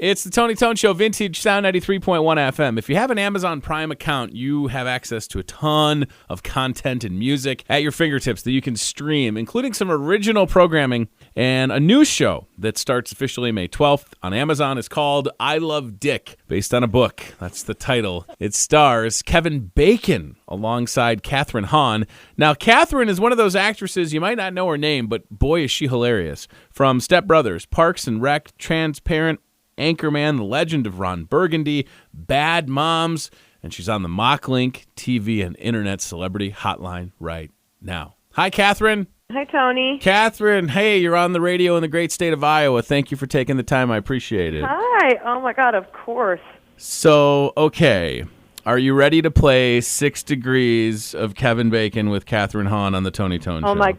It's the Tony Tone Show, Vintage Sound 93.1 FM. If you have an Amazon Prime account, you have access to a ton of content and music at your fingertips that you can stream, including some original programming and a new show that starts officially May 12th on Amazon. It's called I Love Dick, based on a book. That's the title. It stars Kevin Bacon alongside Kathryn Hahn. Now, Kathryn is one of those actresses, you might not know her name, but boy, is she hilarious. From Step Brothers, Parks and Rec, Transparent, Anchorman, The Legend of Ron Burgundy, Bad Moms, and she's on the Mocklink TV and Internet Celebrity Hotline right now. Hi, Kathryn. Hi, Tony. Kathryn, hey, you're on the radio in the great state of Iowa. Thank you for taking the time. I appreciate it. Hi. Oh, my God, of course. So, okay, are you ready to play 6 Degrees of Kevin Bacon with Kathryn Hahn on the Tony Tone Show? Oh, my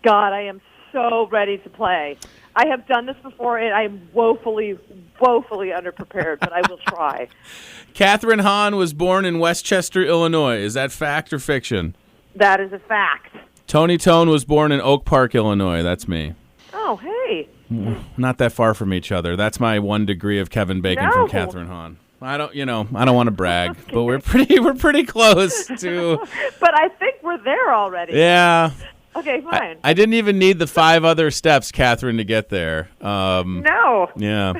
God, I am so ready to play. I have done this before, and I'm woefully underprepared, but I will try. Kathryn Hahn was born in Westchester, Illinois. Is that fact or fiction? That is a fact. Tony Tone was born in Oak Park, Illinois. That's me. Oh, hey. Not that far from each other. That's my 1 degree of Kevin Bacon from Kathryn Hahn. I don't want to brag, okay. But we're pretty close to. But I think we're there already. Yeah. Okay, fine. I didn't even need the 5 other steps, Kathryn, to get there. No. Yeah.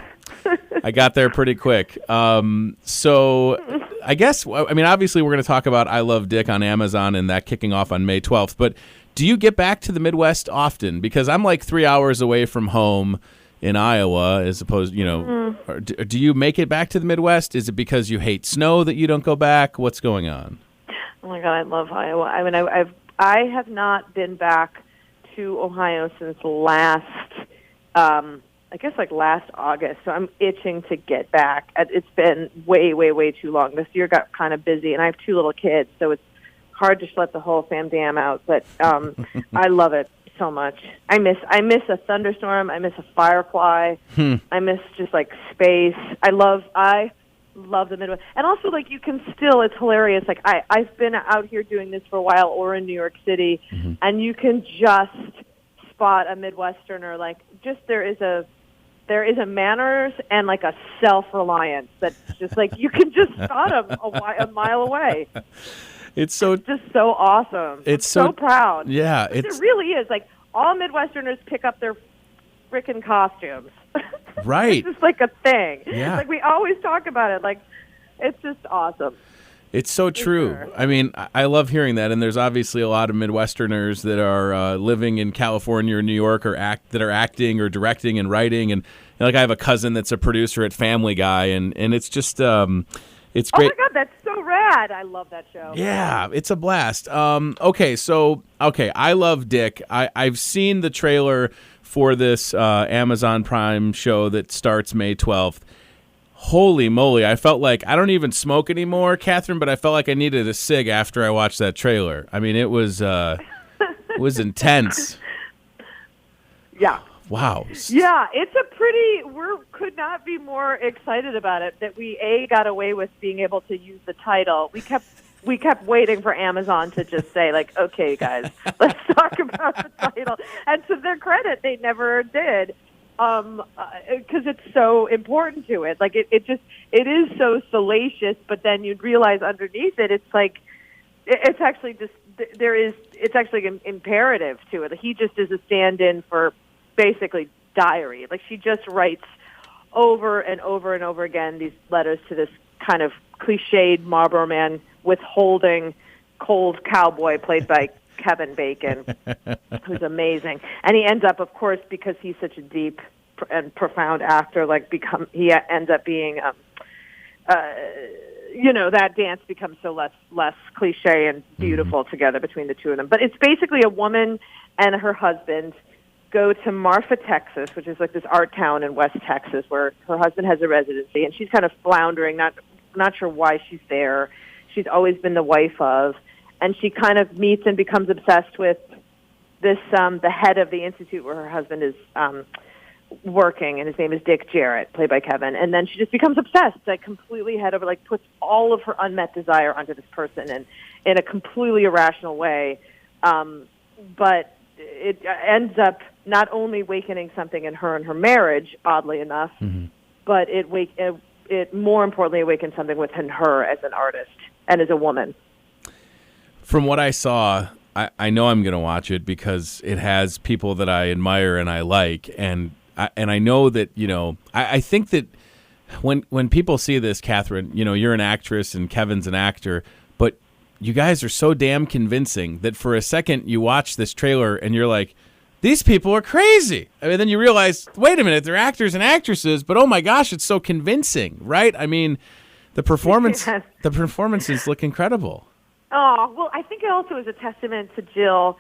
I got there pretty quick. So I guess, obviously we're going to talk about I Love Dick on Amazon and that kicking off on May 12th. But do you get back to the Midwest often? Because I'm like 3 hours away from home in Iowa, as opposed, do you make it back to the Midwest? Is it because you hate snow that you don't go back? What's going on? Oh, my God, I love Iowa. I mean, I have not been back to Ohio since last August, so I'm itching to get back. It's been way too long. This year got kind of busy, and I have 2 little kids, so it's hard to let the whole fam dam out, but I love it so much. I miss a thunderstorm. I miss a firefly. I miss just, like, space. I love the Midwest. And also, like, you can still, it's hilarious. Like, I've been out here doing this for a while, or in New York City, and you can just spot a Midwesterner. Like, just there is a manners and, like, a self-reliance that's just, like, you can just spot them a mile away. It's just so awesome. I'm so proud. Yeah. It really is. Like, all Midwesterners pick up their frickin' costumes. Right. It's just like a thing. Yeah. Like, we always talk about it. Like, it's just awesome. It's so true. Sure. I mean, I love hearing that, and there's obviously a lot of Midwesterners that are living in California or New York that are acting or directing and writing, and like I have a cousin that's a producer at Family Guy, and it's just it's great. Oh my God, that's so rad! I love that show. Yeah, it's a blast. Okay, I Love Dick. I've seen the trailer for this Amazon Prime show that starts May 12th. Holy moly, I felt like I don't even smoke anymore, Kathryn, but I felt like I needed a cig after I watched that trailer. I mean, it was intense. Yeah. Wow. Yeah, it's we could not be more excited about it, that we got away with being able to use the title. We kept waiting for Amazon to just say, like, okay, guys, let's talk about the title. And to their credit, they never did. Because it's so important to it. Like, it is so salacious, but then you'd realize underneath it, it's like, it's actually just, it's actually imperative to it. He just is a stand-in for basically diary. Like, she just writes over and over and over again these letters to this kind of cliched Marlboro man withholding cold cowboy played by Kevin Bacon, who's amazing. And he ends up, of course, because he's such a deep and profound actor, he ends up being, that dance becomes so less cliche and beautiful together between the two of them. But it's basically a woman and her husband go to Marfa, Texas, which is like this art town in West Texas where her husband has a residency, and she's kind of floundering, not sure why she's there. She's always been the wife of, and she kind of meets and becomes obsessed with this, the head of the institute where her husband is working, and his name is Dick Jarrett, played by Kevin. And then she just becomes obsessed, like completely head over, like puts all of her unmet desire onto this person, and in a completely irrational way. But it ends up not only awakening something in her and her marriage, oddly enough, but it more importantly awakened something within her as an artist and as a woman. From what I saw, I know I'm going to watch it because it has people that I admire and I like, and I know that, you know, I think that when people see this, Kathryn, you know, you're an actress and Kevin's an actor, but you guys are so damn convincing that for a second you watch this trailer and you're like, these people are crazy. I mean, then you realize, wait a minute, they're actors and actresses, but oh my gosh, it's so convincing, right? I mean, the performances look incredible. Oh, well, I think it also is a testament to Jill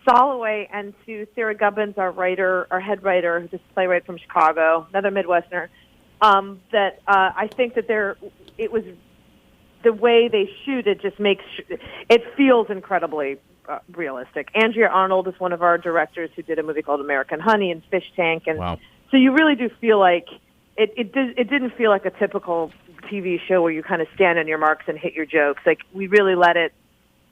Soloway and to Sarah Gubbins, our head writer, this playwright from Chicago, another Midwesterner, that I think that it was the way they shoot it just makes it feels incredibly realistic. Andrea Arnold is one of our directors who did a movie called American Honey and Fish Tank, and wow. So you really do feel like it didn't feel like a typical TV show where you kind of stand on your marks and hit your jokes. Like, we really let it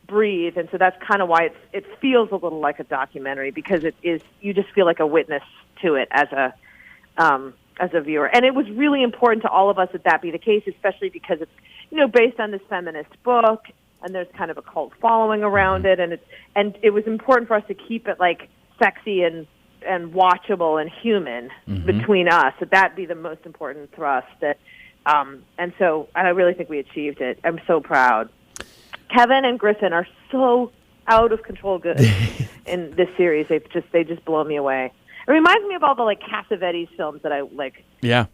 breathe, and so that's kind of why it feels a little like a documentary, because it is, you just feel like a witness to it as a viewer. And it was really important to all of us that be the case, especially because it's, you know, based on this feminist book, and there's kind of a cult following around it, and it was important for us to keep it like sexy and watchable and human between us. That be the most important thrust. And so I really think we achieved it. I'm so proud. Kevin and Griffin are so out of control good in this series. They just blow me away. It reminds me of all the like Cassavetes films that I like. Yeah.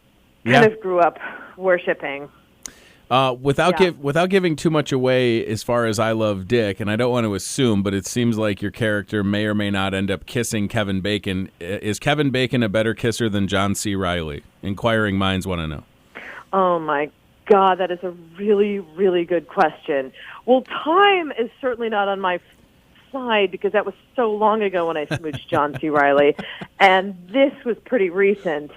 Kind of grew up worshiping. Without giving too much away as far as I Love Dick, and I don't want to assume, but it seems like your character may or may not end up kissing Kevin Bacon. Is Kevin Bacon a better kisser than John C. Reilly? Inquiring minds want to know. Oh, my God, that is a really, really good question. Well, time is certainly not on my side because that was so long ago when I smooched John C. Reilly, and this was pretty recent.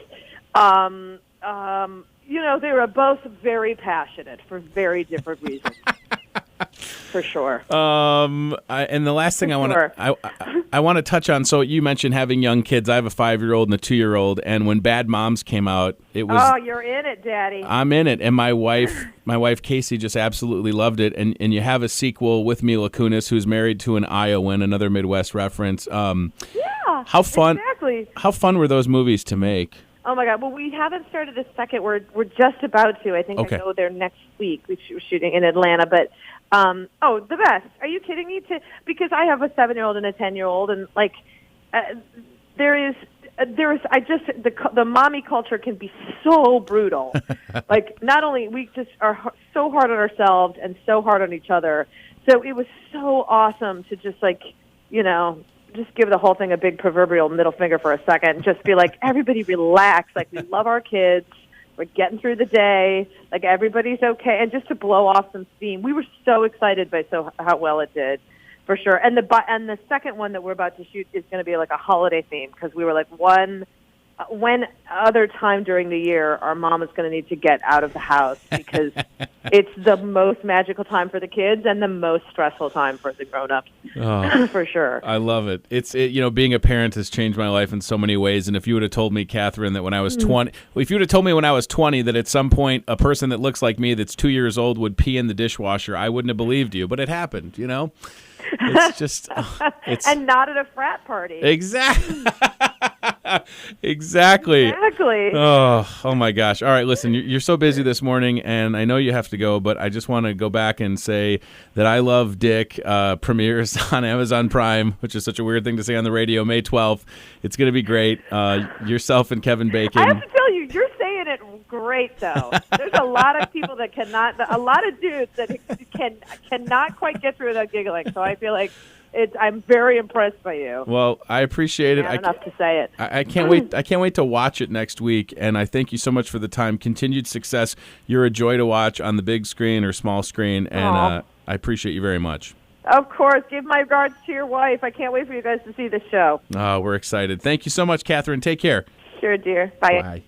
You know, they were both very passionate for very different reasons. For sure. And the last thing I want to touch on. So you mentioned having young kids. I have a 5-year-old and a 2-year-old. And when Bad Moms came out, it was. Oh, you're in it, Daddy. I'm in it, and my wife Casey just absolutely loved it. And you have a sequel with Mila Kunis, who's married to an Iowan, another Midwest reference. Yeah. How fun? Exactly. How fun were those movies to make? Oh my God! Well, we haven't started the second. We're just about to. I think Okay. I go there next week. We're shooting in Atlanta, but the best. Are you kidding me? Because I have a 7-year-old and a 10-year-old, and like the mommy culture can be so brutal. Like, not only we just are so hard on ourselves and so hard on each other. So it was so awesome to just like, you know, just give the whole thing a big proverbial middle finger for a second and just be like, everybody relax. Like, we love our kids. We're getting through the day. Like, everybody's okay. And just to blow off some steam. We were so excited by how well it did, for sure. And the second one that we're about to shoot is going to be like a holiday theme, because we were like, when other time during the year our mom is going to need to get out of the house, because it's the most magical time for the kids and the most stressful time for the grown-ups. Oh, for sure. I love it. You know, being a parent has changed my life in so many ways. And if you would have told me, Kathryn, that when I was 20, if you would have told me when I was 20 that at some point a person that looks like me that's 2 years old would pee in the dishwasher, I wouldn't have believed you. But it happened, you know? It's just... and not at a frat party. Exactly. Exactly. Oh my gosh. All right, listen, you're so busy this morning, and I know you have to go, but I just want to go back and say that I Love Dick premieres on Amazon Prime, which is such a weird thing to say on the radio, May 12th. It's going to be great. Yourself and Kevin Bacon. I have to tell you, you're saying it great, though. There's a lot of people that a lot of dudes that cannot quite get through without giggling, so I feel like I'm very impressed by you. Well, I appreciate it. Enough to say it. I can't wait. I can't wait to watch it next week. And I thank you so much for the time. Continued success. You're a joy to watch on the big screen or small screen, and I appreciate you very much. Of course. Give my regards to your wife. I can't wait for you guys to see the show. Oh, we're excited. Thank you so much, Kathryn. Take care. Sure, dear. Bye. Bye.